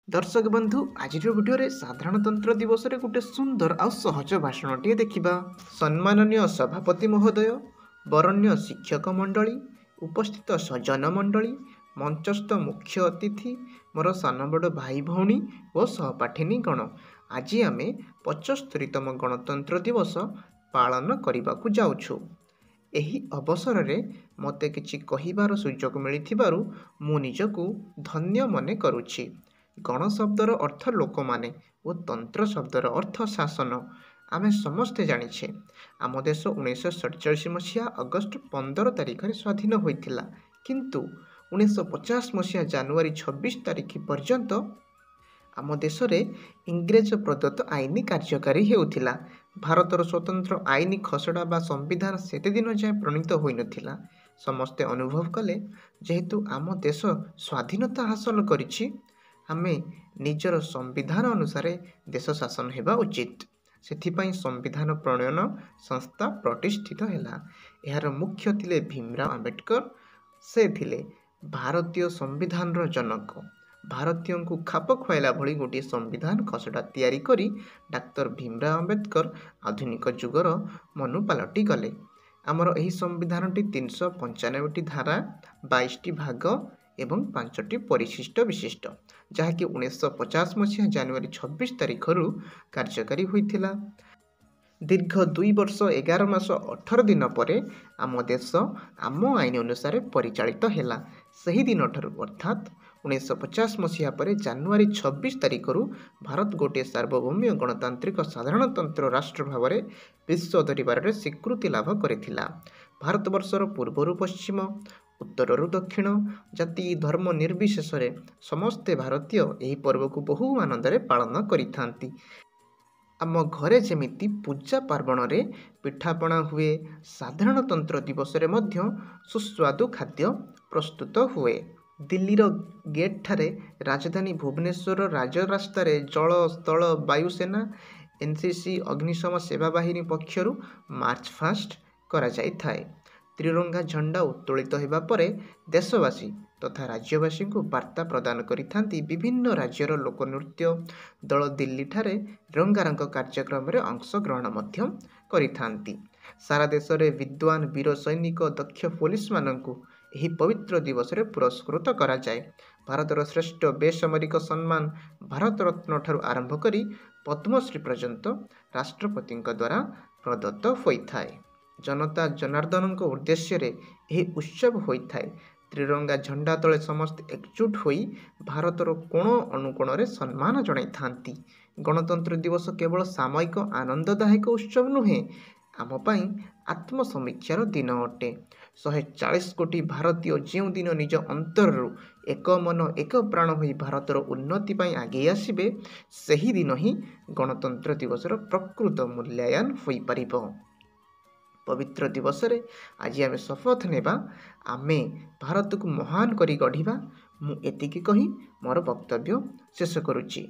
दर्शक बंधु आज भिडियो साधारणतंत्र दिवस रे गोटे सुंदर आ सहज भाषणटीए देखा। सम्माननीय सभापति महोदय, बरण्य शिक्षक मंडली, उपस्थित सज्जन मंडली, मंचस्थ मुख्य अतिथि, मोर सान बड़ भाई भौणी और सहपाठिनी गण, आज आम 75तम गणतंत्र दिवस पालन करने को जाऊँ। एही अवसर में मते किछि कहिबार सुजोग मिलिथिबारु मु निजकु धन्य मने करुछि। गण शब्दर अर्थ लोक माने और तंत्र शब्दर अर्थ शासन। आमे समस्ते जानिछे आम देश 1947 मसीहा अगस्ट 15 तारिख में स्वाधीन होइथिला, किंतु 1950 मसीहा जनवरी 26 तारिख पर्यंत आम देश में इंग्रेज प्रदत्त आईन कार्यकारी हेउथिला। भारतर स्वतंत्र आईन खसड़ा बा संविधान सेते दिन जाए प्रणीत होई नथिला। समस्ते अनुभव कले जेहेतु आम देश स्वाधीनता हासिल करिछि, आमे निजर संविधान अनुसार देश शासन हेबा उचित। सेथिपाई संविधान प्रणयन संस्था प्रतिष्ठित हैला। यार मुख्य थिले भीमराव आंबेडकर। से थिले भारतीय संविधान रो जनक। भारतीय को खाप खुआला भली गोटे संविधान खसड़ा तैयारी करी डाक्टर भीमराव आंबेडकर आधुनिक जुगर मनु पलटि गले। आमर एही संविधानटी 395 धारा, 22 भाग एवं 5 परिशिष्ट विशिष्ट, जहाँकि 1950 मसीहा जनवरी 26 तारिख कार्यकारी होइथिला। दीर्घ 2 वर्ष 11 मास 18 दिन पर आम देश आम आईन अनुसार परिचालित हैला। सही दिन ठारू अर्थात 1950 मसीहा पर जनवरी 26 तारिख भारत गोटे सार्वभौम्य गणतांत्रिक साधारणतंत्र राष्ट्र भाव में विश्व दरबार स्वीकृति लाभ करिथिला। भारतवर्षर पूर्वर पश्चिम, उत्तररू दक्षिण, जाति धर्म निर्विशेष समस्ते भारतीय यही पर्व को बहु आनंद पालन करिथांती। आम घरे जेमिति पूजा पार्वण रे पिठापଣା हुए, साधारणतंत्र दिवस रे मध्य सुस्वादु खाद्य प्रस्तुत हुए। दिल्लीर गेट ठारे राजधानी भुवनेश्वर राजरास्ता जल स्थल वायुसेना एनसीसी अग्निशम सेवा बाहिनी पक्षरु मार्च फास्ट करा जाई थाए। त्रिरंगा झंडा उत्तोलित होगा पर देशवासी तथा राज्यवासी को वार्ता प्रदान करिथांती। विभिन्न राज्यर लोकनृत्य दल दिल्ली ठारे रंगारंग कार्यक्रम में अंशग्रहण मध्य करिथांती। सारा देश में विद्वान वीर सैनिक दक्ष पुलिस माननकु एही पवित्र दिवस रे पुरस्कृत करा जाए। भारतर श्रेष्ठ बेसामरिक सम्मान भारत रत्न ठारू आरंभ करी पद्मश्री पर्यंत राष्ट्रपति द्वारा प्रदत्त होइथाए। जनता जनार्दन उद्देश्य रे एही उत्सव होइथाए। त्रिरंगा झंडा तले समस्त एकजुट होई भारतर कोण अनुकोण रे सम्मान जणाई थांती। गणतंत्र दिवस केवल सामयिक आनंददायक उत्सव नुहे, आम पाई आत्मसमीक्षार दिन अटे। 140 कोटी भारतीय जो दिन निज अंतर एक मन एक प्राण होई भारतर उन्नति पाई आगे आसबे, सही दिन ही गणतंत्र दिवसर प्रकृत मूल्यांकन होई परिबो। पवित्र दिवस रे आज आमे शपथ नेबा, आमे भारत को महान करी गढ़िबा। मु एतिकी कही मोर वक्तव्य शेष करुची।